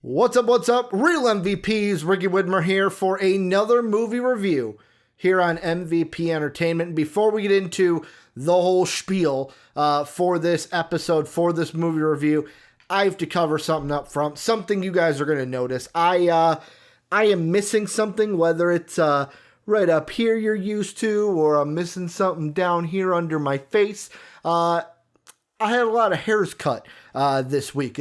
What's up, Real MVPs, Ricky Widmer here for another movie review here on MVP Entertainment. And before we get into the whole spiel for this episode, for this movie review, I have to cover something up front, something you guys are going to notice. I am missing something, whether it's right up here you're used to, or I'm missing something down here under my face. I had a lot of hairs cut this week,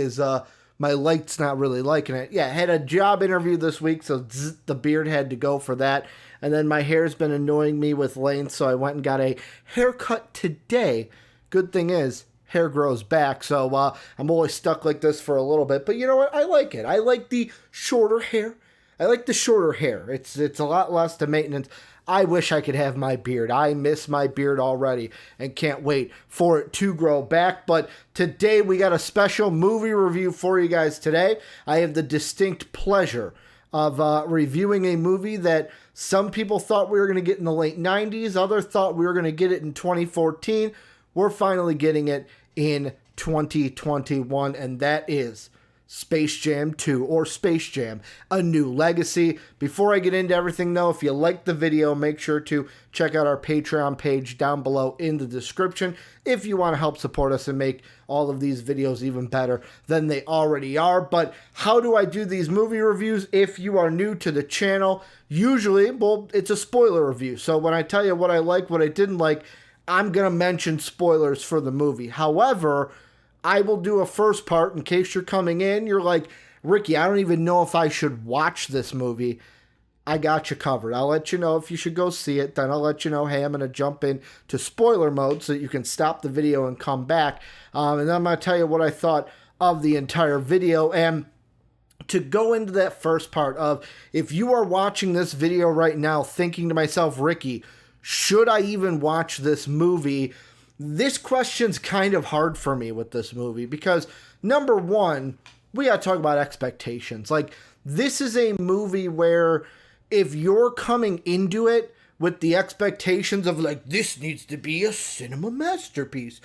my light's not really liking it. Yeah, I had a job interview this week, so the beard had to go for that. And then my hair's been annoying me with length, so I went and got a haircut today. Good thing is, hair grows back, so I'm always stuck like this for a little bit. But you know what? I like it. I like the shorter hair. It's a lot less to maintenance. I wish I could have my beard. I miss my beard already and can't wait for it to grow back. But today we got a special movie review for you guys today. I have the distinct pleasure of reviewing a movie that some people thought we were going to get in the late 90s. Others thought we were going to get it in 2014. We're finally getting it in 2021, and that is Space Jam 2, or Space Jam: A New Legacy. Before I get into everything though, if you like the video, make sure to check out our Patreon page down below in the description if you want to help support us and make all of these videos even better than they already are. But how do I do these movie reviews? If you are new to the channel, usually, well, it's a spoiler review. So when I tell you what I like, what I didn't like, I'm going to mention spoilers for the movie. However, I will do a first part in case you're coming in. You're like, Ricky, I don't even know if I should watch this movie. I got you covered. I'll let you know if you should go see it. Then I'll let you know, hey, I'm going to jump in to spoiler mode so that you can stop the video and come back. And then I'm going to tell you what I thought of the entire video. And to go into that first part of, if you are watching this video right now thinking to myself, Ricky, should I even watch this movie? This question's kind of hard for me with this movie because, number one, we got to talk about expectations. Like, this is a movie where if you're coming into it with the expectations of, like, this needs to be a cinema masterpiece,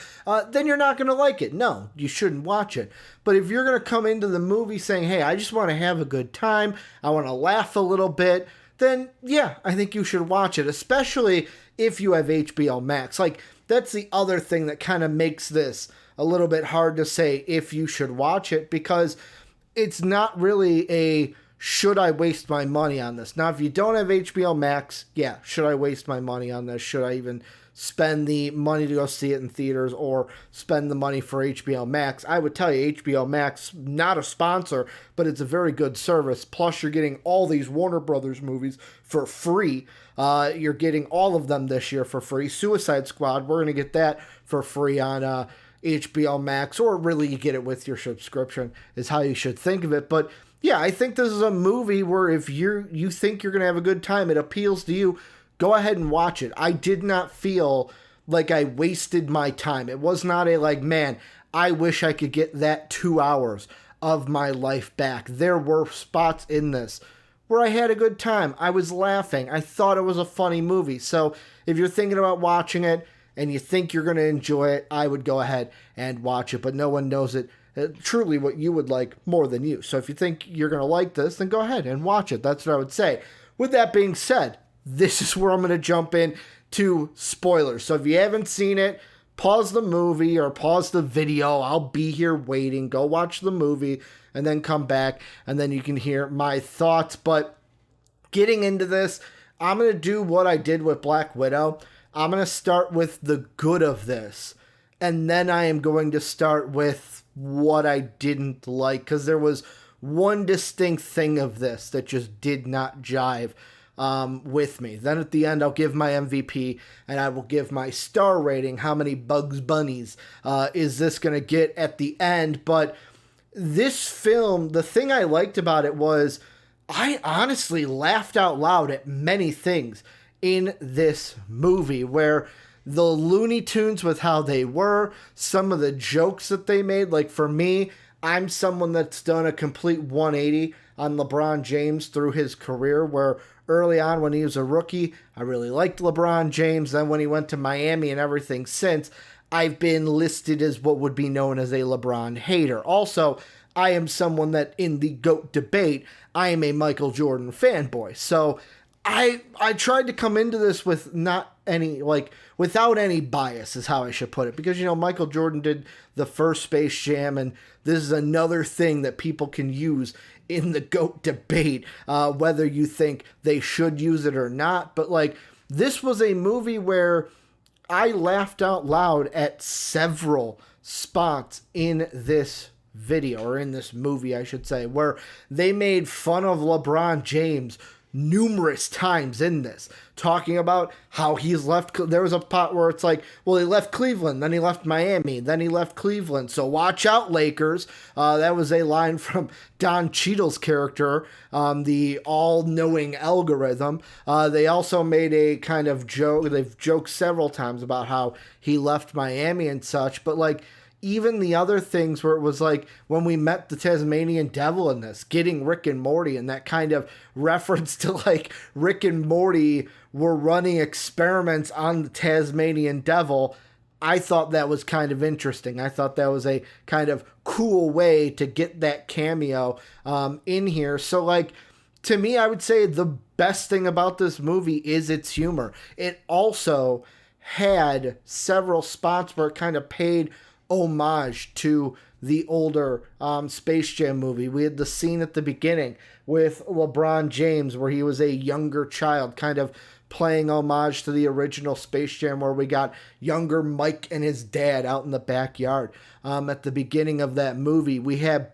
then you're not going to like it. No, you shouldn't watch it. But if you're going to come into the movie saying, hey, I just want to have a good time, I want to laugh a little bit, then, yeah, I think you should watch it, especially if you have HBO Max. Like, that's the other thing that kind of makes this a little bit hard to say if you should watch it, because it's not really a should I waste my money on this. Now, if you don't have HBO Max, yeah, should I waste my money on this? Should I even spend the money to go see it in theaters or spend the money for HBO Max? I would tell you HBO Max, not a sponsor, but it's a very good service. Plus, you're getting all these Warner Brothers movies for free. You're getting all of them this year for free. Suicide Squad, we're going to get that for free on HBO Max, or really you get it with your subscription is how you should think of it. But yeah, I think this is a movie where if you think you're going to have a good time, it appeals to you, go ahead and watch it. I did not feel like I wasted my time. It was not a like, man, I wish I could get that 2 hours of my life back. There were spots in this where I had a good time. I was laughing. I thought it was a funny movie. So if you're thinking about watching it and you think you're going to enjoy it, I would go ahead and watch it. But no one knows it truly what you would like more than you. So if you think you're going to like this, then go ahead and watch it. That's what I would say. With that being said, this is where I'm going to jump in to spoilers. So if you haven't seen it, pause the movie or pause the video. I'll be here waiting. Go watch the movie and then come back and then you can hear my thoughts. But getting into this, I'm going to do what I did with Black Widow. I'm going to start with the good of this. And then I am going to start with what I didn't like, because there was one distinct thing of this that just did not jive with me. Then at the end, I'll give my MVP and I will give my star rating. How many Bugs Bunnies is this going to get at the end? But this film, the thing I liked about it was I honestly laughed out loud at many things in this movie, where the Looney Tunes with how they were, some of the jokes that they made. Like, for me, I'm someone that's done a complete 180 on LeBron James through his career, where early on when he was a rookie, I really liked LeBron James. Then when he went to Miami and everything since, I've been listed as what would be known as a LeBron hater. Also, I am someone that in the GOAT debate, I am a Michael Jordan fanboy. So I tried to come into this with not any, like, without any bias is how I should put it. Because, you know, Michael Jordan did the first Space Jam, and this is another thing that people can use in the GOAT debate, whether you think they should use it or not. But, like, this was a movie where I laughed out loud at several spots in this video, or in this movie, I should say, where they made fun of LeBron James numerous times in this, talking about how he's left. There was a part where it's like, well, he left Cleveland, then he left Miami, then he left Cleveland, so watch out, Lakers. That was a line from Don Cheadle's character, the all-knowing algorithm. They also made a kind of joke, they've joked several times about how he left Miami and such, but like, even the other things where it was like when we met the Tasmanian Devil in this, getting Rick and Morty, and that kind of reference to like Rick and Morty were running experiments on the Tasmanian Devil. I thought that was kind of interesting. I thought that was a kind of cool way to get that cameo in here. So like, to me, I would say the best thing about this movie is its humor. It also had several spots where it kind of paid homage to the older Space Jam movie. We had the scene at the beginning with LeBron James where he was a younger child, kind of playing homage to the original Space Jam, where we got younger Mike and his dad out in the backyard. At the beginning of that movie, we had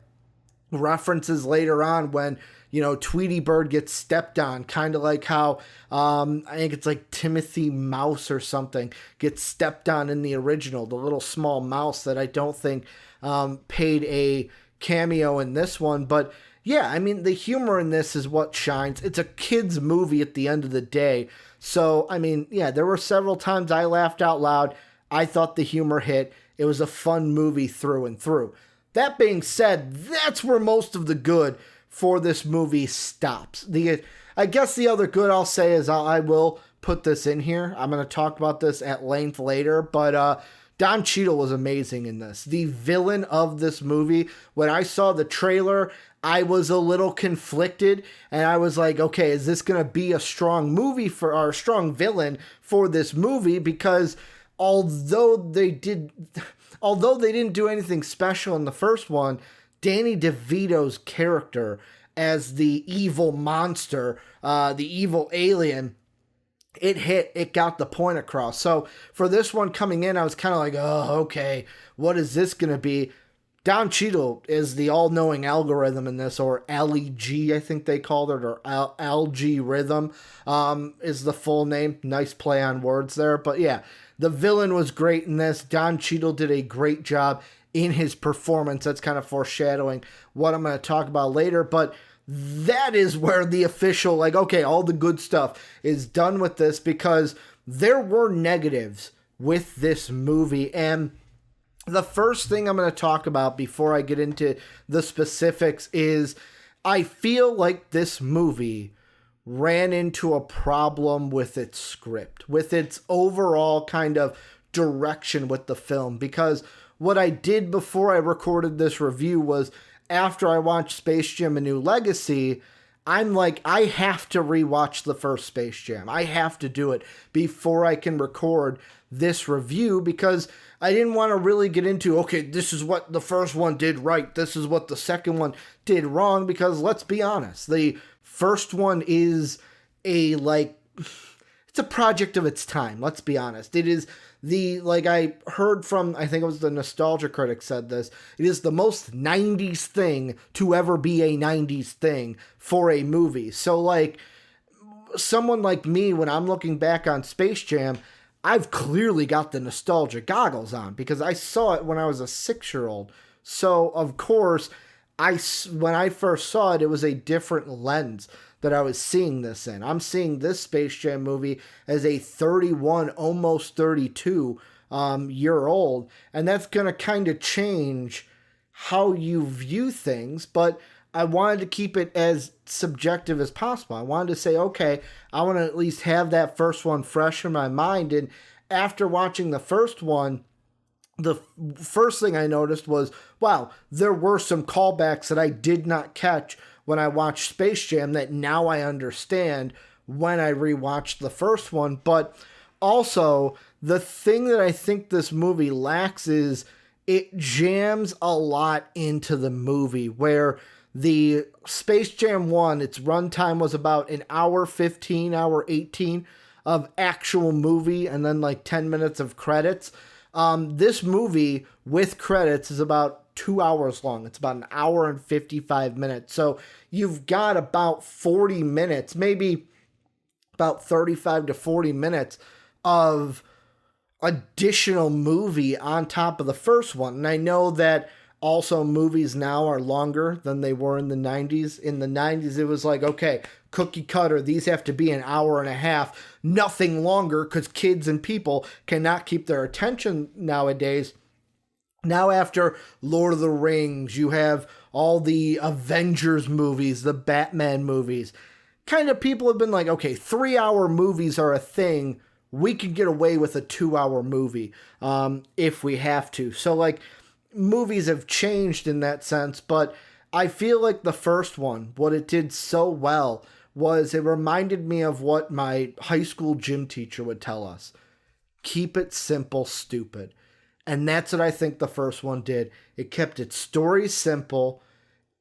references later on when, you know, Tweety Bird gets stepped on, kind of like how, I think it's like Timothy Mouse or something gets stepped on in the original, the little small mouse that I don't think paid a cameo in this one. But yeah, I mean, the humor in this is what shines. It's a kid's movie at the end of the day. So, I mean, yeah, there were several times I laughed out loud. I thought the humor hit. It was a fun movie through and through. That being said, that's where most of the good for this movie stops. I guess the other good I'll say is I will put this in here. I'm going to talk about this at length later, but Don Cheadle was amazing in this. The villain of this movie, when I saw the trailer, I was a little conflicted, and I was like, okay, is this going to be a strong movie for our strong villain for this movie? Because although they didn't do anything special in the first one, Danny DeVito's character as the evil monster, the evil alien, it got the point across. So for this one coming in, I was kind of like, oh, okay, what is this going to be? Don Cheadle is the all-knowing algorithm in this, or LEG, I think they called it, or LG Rhythm is the full name. Nice play on words there. But yeah, the villain was great in this. Don Cheadle did a great job in his performance. That's kind of foreshadowing what I'm going to talk about later. But that is where the official, like, okay, all the good stuff is done with this, because there were negatives with this movie. And the first thing I'm going to talk about before I get into the specifics is I feel like this movie ran into a problem with its script, with its overall kind of direction with the film. Because what I did before I recorded this review was, after I watched Space Jam: A New Legacy, I'm like, I have to rewatch the first Space Jam. I have to do it before I can record this review, because I didn't want to really get into, okay, this is what the first one did right, this is what the second one did wrong, because let's be honest, the first one is it's a project of its time, let's be honest. It is I heard from, I think it was the Nostalgia Critic said this, it is the most 90s thing to ever be a 90s thing for a movie. So, like, someone like me, when I'm looking back on Space Jam, I've clearly got the nostalgia goggles on, because I saw it when I was a 6-year-old. So, of course, when I first saw it, it was a different lens that I was seeing this in. I'm seeing this Space Jam movie as a 31, almost 32 year old, and that's going to kind of change how you view things, but I wanted to keep it as subjective as possible. I wanted to say, okay, I want to at least have that first one fresh in my mind, and after watching the first one, the first thing I noticed was, wow, there were some callbacks that I did not catch when I watched Space Jam that now I understand when I rewatched the first one. But also, the thing that I think this movie lacks is it jams a lot into the movie, where the Space Jam 1, its runtime was about an hour 15, hour 18 of actual movie, and then like 10 minutes of credits. This movie with credits is about 2 hours long. It's about an hour and 55 minutes. So you've got about 40 minutes, maybe about 35 to 40 minutes of additional movie on top of the first one. And I know that also movies now are longer than they were in the 90s. In the 90s, it was like, okay, cookie cutter, these have to be an hour and a half, nothing longer, because kids and people cannot keep their attention nowadays. Now after Lord of the Rings, you have all the Avengers movies, the Batman movies. Kind of people have been like, okay, 3-hour movies are a thing. We can get away with a 2-hour movie if we have to. So like movies have changed in that sense, but I feel like the first one, what it did so well was it reminded me of what my high school gym teacher would tell us. Keep it simple, stupid. And that's what I think the first one did. It kept its story simple.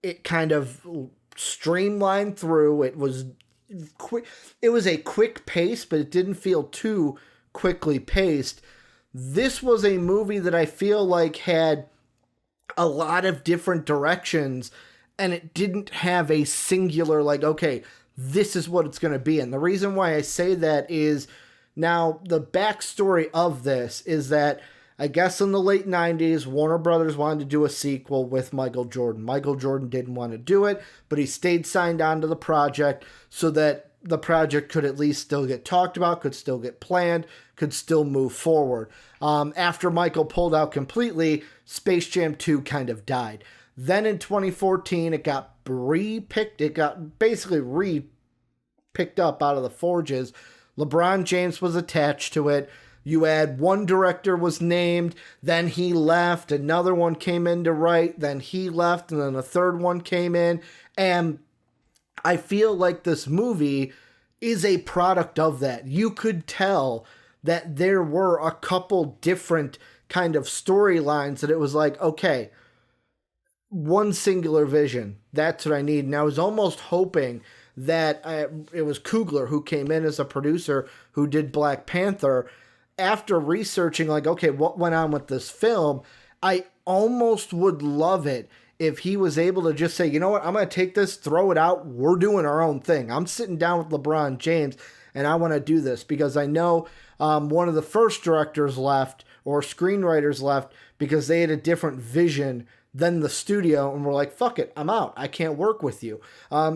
It kind of streamlined through. It was quick. It was a quick pace, but it didn't feel too quickly paced. This was a movie that I feel like had a lot of different directions, and it didn't have a singular, like, okay, this is what it's going to be. And the reason why I say that is, now the backstory of this is that I guess in the late 90s, Warner Brothers wanted to do a sequel with Michael Jordan. Michael Jordan didn't want to do it, but he stayed signed on to the project so that the project could at least still get talked about, could still get planned, could still move forward. After Michael pulled out completely, Space Jam 2 kind of died. Then in 2014, it got re-picked. It got basically re-picked up out of the forges. LeBron James was attached to it. You had one director was named, then he left, another one came in to write, then he left, and then a third one came in. And I feel like this movie is a product of that. You could tell that there were a couple different kind of storylines that it was like, okay, one singular vision. That's what I need. And I was almost hoping that it was Coogler who came in as a producer who did Black Panther. After researching, like, okay, what went on with this film, I almost would love it if he was able to just say, you know what, I'm going to take this, throw it out, we're doing our own thing. I'm sitting down with LeBron James, and I want to do this, because I know one of the first directors left, or screenwriters left, because they had a different vision than the studio, and were like, fuck it, I'm out. I can't work with you.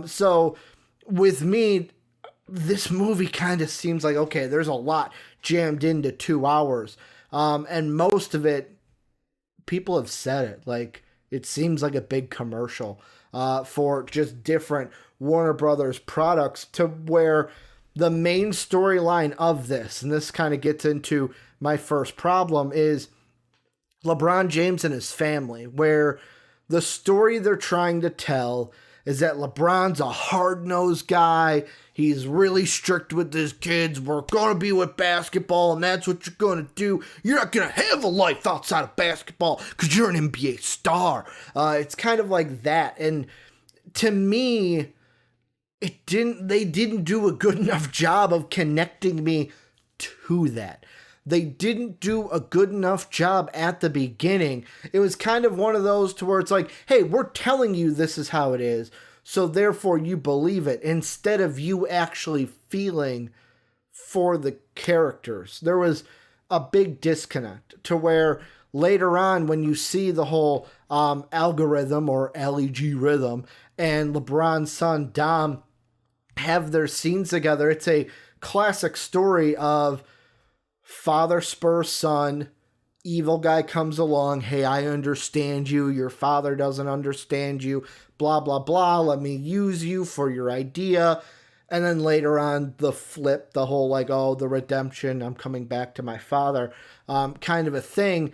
So with me, this movie kind of seems like, okay, there's a lot jammed into 2 hours. And most of it, people have said it, like, it seems like a big commercial for just different Warner Brothers products, to where the main storyline of this, and this kind of gets into my first problem, is LeBron James and his family, where the story they're trying to tell is that LeBron's a hard-nosed guy. He's really strict with his kids. We're going to be with basketball, and that's what you're going to do. You're not going to have a life outside of basketball because you're an NBA star. It's kind of like that. And to me, they didn't do a good enough job of connecting me to that. They didn't do a good enough job at the beginning. It was kind of one of those to where it's like, hey, we're telling you this is how it is, so therefore you believe it, instead of you actually feeling for the characters. There was a big disconnect to where later on, when you see the whole algorithm or LEG rhythm and LeBron's son Dom have their scenes together, it's a classic story of father spurs son, evil guy comes along, hey, I understand you, your father doesn't understand you, blah, blah, blah, let me use you for your idea. And then later on, the flip, the whole like, oh, the redemption, I'm coming back to my father, kind of a thing.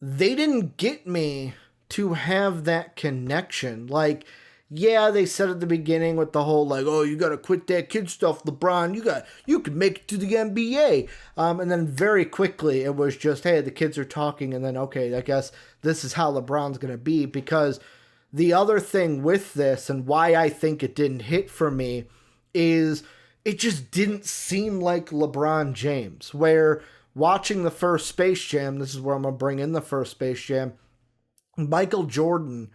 they didn't get me to have that connection. Like, yeah, they said at the beginning with the whole like, oh, you gotta quit that kid stuff, LeBron. You can make it to the NBA. And then very quickly it was just, hey, the kids are talking, and then okay, I guess this is how LeBron's gonna be. Because the other thing with this, and why I think it didn't hit for me, is it just didn't seem like LeBron James. Where watching the first Space Jam, this is where I'm gonna bring in the first Space Jam, Michael Jordan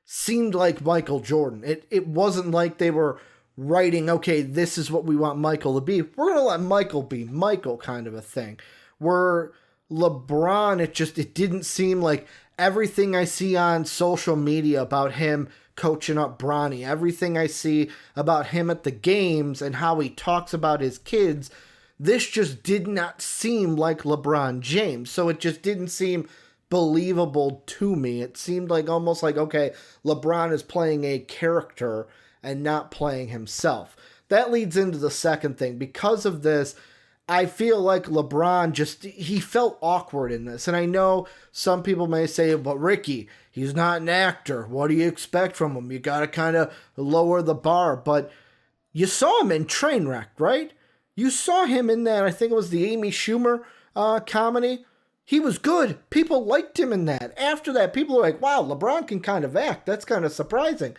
seemed like Michael Jordan. It wasn't like they were writing, okay, this is what we want Michael to be. We're going to let Michael be Michael kind of a thing. Where LeBron, it didn't seem like everything I see on social media about him coaching up Bronny, everything I see about him at the games and how he talks about his kids, this just did not seem like LeBron James. So it just didn't seem believable to me. It seemed like almost like, okay, LeBron is playing a character and not playing himself. That leads into the second thing. Because of this, I feel like LeBron he felt awkward in this. And I know some people may say, but Ricky, he's not an actor. What do you expect from him? You got to kind of lower the bar. But you saw him in Trainwreck, right? You saw him in that, I think it was the Amy Schumer comedy. He was good. People liked him in that. After that, people are like, wow, LeBron can kind of act. That's kind of surprising.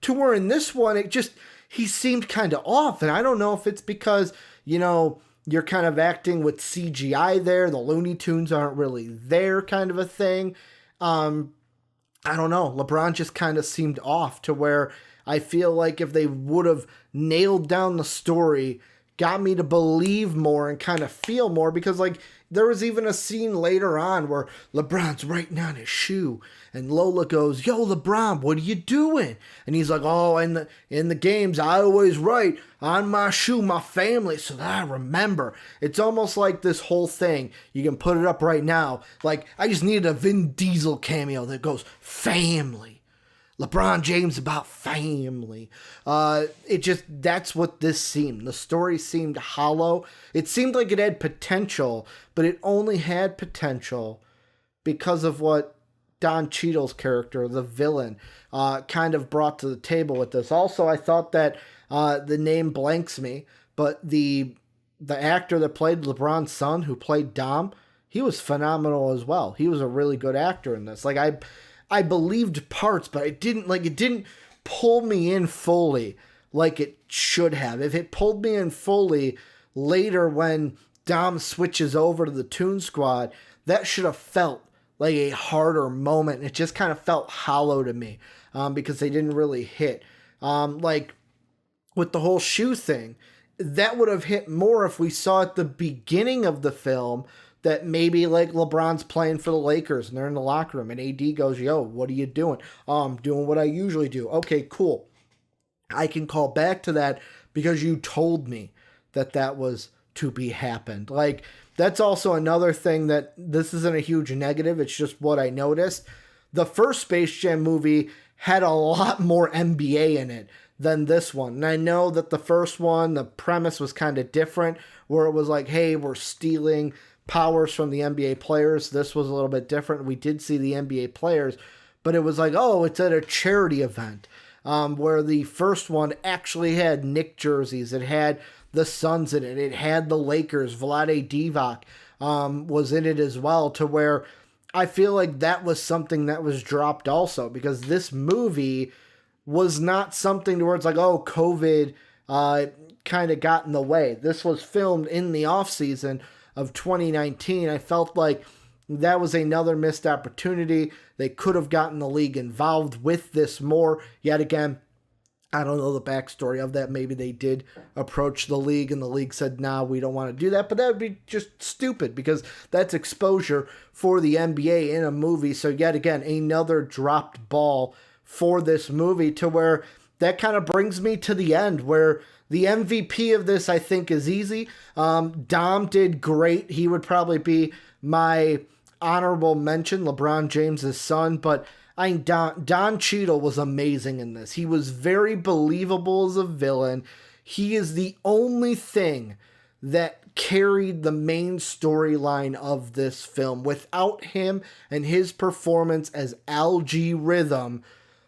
To where in this one, he seemed kind of off. And I don't know if it's because, you're kind of acting with CGI there. The Looney Tunes aren't really there kind of a thing. I don't know. LeBron just kind of seemed off, to where I feel like if they would have nailed down the story, got me to believe more and kind of feel more, because like there was even a scene later on where LeBron's writing on his shoe and Lola goes, yo, LeBron, what are you doing? And he's like, oh, in the games, I always write on my shoe, my family, so that I remember. It's almost like this whole thing. You can put it up right now. Like, I just needed a Vin Diesel cameo that goes, family. LeBron James about family. That's what this seemed. The story seemed hollow. It seemed like it had potential, but it only had potential because of what Don Cheadle's character, the villain, kind of brought to the table with this. Also, I thought that the name blanks me, but the actor that played LeBron's son, who played Dom, he was phenomenal as well. He was a really good actor in this. Like, I believed parts, but it didn't pull me in fully like it should have. If it pulled me in fully later when Dom switches over to the Toon Squad, that should have felt like a harder moment. It just kind of felt hollow to me because they didn't really hit. Like with the whole shoe thing, that would have hit more if we saw at the beginning of the film that maybe like LeBron's playing for the Lakers and they're in the locker room and AD goes, yo, what are you doing? Oh, I'm doing what I usually do. Okay, cool. I can call back to that because you told me that was to be happened. Like, that's also another thing that this isn't a huge negative. It's just what I noticed. The first Space Jam movie had a lot more NBA in it than this one. And I know that the first one, the premise was kind of different, where it was like, hey, we're stealing powers from the NBA players. This was a little bit different. We did see the NBA players, but it was like, oh, it's at a charity event, where the first one actually had Knick jerseys. It had the Suns in it. It had the Lakers. Vlade Divac was in it as well, to where I feel like that was something that was dropped also, because this movie was not something to where it's like, oh, COVID kind of got in the way. This was filmed in the off season of 2019. I felt like that was another missed opportunity. They could have gotten the league involved with this more. Yet again, I don't know the backstory of that. Maybe they did approach the league and the league said, nah, we don't want to do that. But that would be just stupid, because that's exposure for the NBA in a movie. So yet again, another dropped ball for this movie, to where that kind of brings me to the end, where the MVP of this, I think, is easy. Dom did great. He would probably be my honorable mention, LeBron James' son. But Don Cheadle was amazing in this. He was very believable as a villain. He is the only thing that carried the main storyline of this film. Without him and his performance as Al-G Rhythm,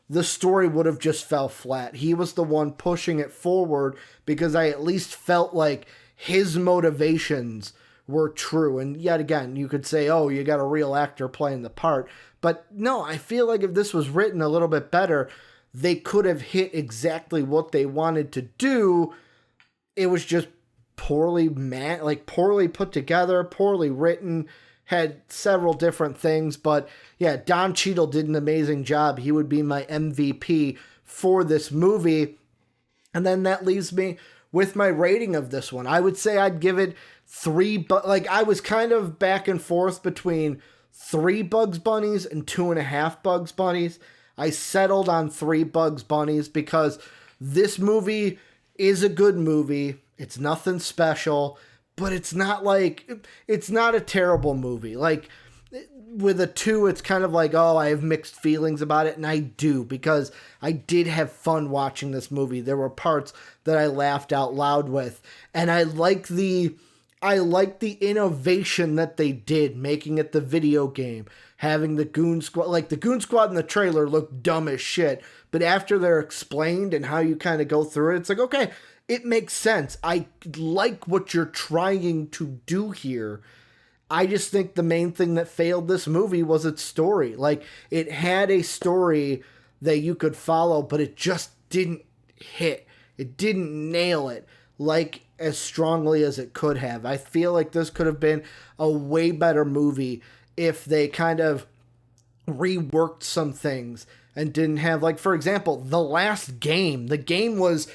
the story would have just fell flat. He was the one pushing it forward because I at least felt like his motivations were true. And yet again, you could say, oh, you got a real actor playing the part. But no, I feel like if this was written a little bit better, they could have hit exactly what they wanted to do. It was just poorly put together, poorly written, had several different things. But yeah, Don Cheadle did an amazing job. He would be my MVP for this movie. And then that leaves me with my rating of this one. I would say I'd give it 3, but like I was kind of back and forth between 3 Bugs Bunnies and 2.5 Bugs Bunnies. I settled on 3 Bugs Bunnies because this movie is a good movie. It's nothing special, but it's not a terrible movie. Like with a 2, it's kind of like, oh, I have mixed feelings about it. And I do, because I did have fun watching this movie. There were parts that I laughed out loud with, and I like the innovation that they did, making it the video game, having the Goon Squad. Like, the Goon Squad in the trailer looked dumb as shit, but after they're explained and how you kind of go through it, it's like, okay, it makes sense. I like what you're trying to do here. I just think the main thing that failed this movie was its story. Like, it had a story that you could follow, but it just didn't hit. It didn't nail it like as strongly as it could have. I feel like this could have been a way better movie if they kind of reworked some things and didn't have, like, for example, the last game. The game was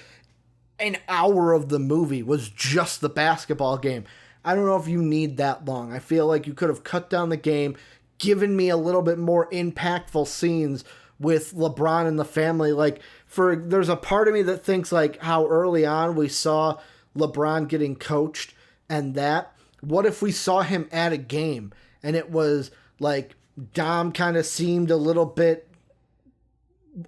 an hour of the movie was just the basketball game. I don't know if you need that long. I feel like you could have cut down the game, given me a little bit more impactful scenes with LeBron and the family. Like, there's a part of me that thinks like how early on we saw LeBron getting coached, and that, what if we saw him at a game and it was like Dom kind of seemed a little bit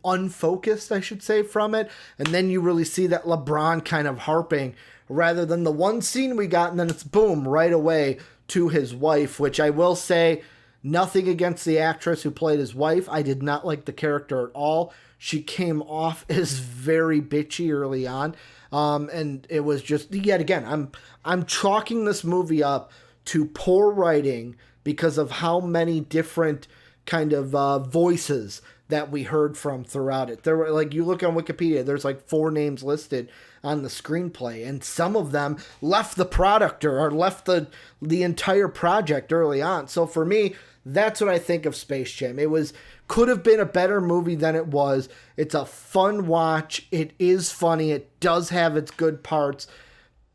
unfocused, I should say, from it, and then you really see that LeBron kind of harping, rather than the one scene we got and then it's boom right away to his wife, which I will say, nothing against the actress who played his wife. I did not like the character at all. She came off as very bitchy early on. And it was just, yet again, I'm chalking this movie up to poor writing because of how many different kind of voices that we heard from throughout it. There were, like, you look on Wikipedia, there's like 4 names listed on the screenplay, and some of them left the product or left the entire project early on. So for me, that's what I think of Space Jam. It could have been a better movie than it was. It's a fun watch. It is funny. It does have its good parts.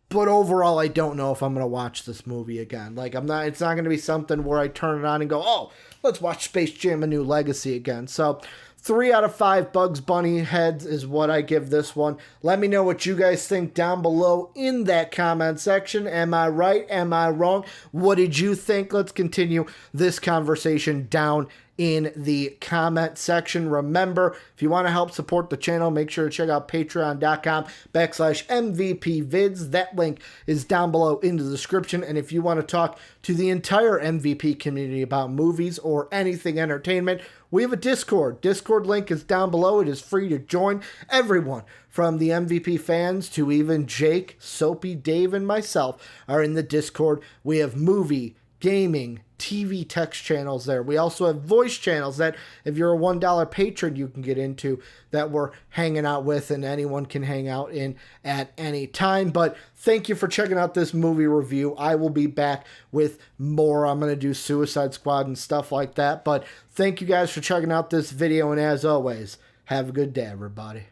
But overall, I don't know if I'm going to watch this movie again. Like, it's not going to be something where I turn it on and go, oh, let's watch Space Jam: A New Legacy again. So 3 out of 5 Bugs Bunny heads is what I give this one. Let me know what you guys think down below in that comment section. Am I right? Am I wrong? What did you think? Let's continue this conversation down in the comment section. Remember, if you want to help support the channel, make sure to check out patreon.com/MVPvids. That link is down below in the description. And if you want to talk to the entire MVP community about movies or anything entertainment, we have a Discord. Discord link is down below. It is free to join. Everyone from the MVP fans to even Jake, Soapy, Dave, and myself are in the Discord. We have movie, gaming, TV text channels there. We also have voice channels that if you're a $1 patron, you can get into, that we're hanging out with, and anyone can hang out in at any time. But thank you for checking out this movie review. I will be back with more. I'm going to do Suicide Squad and stuff like that. But thank you guys for checking out this video. And as always, have a good day, everybody.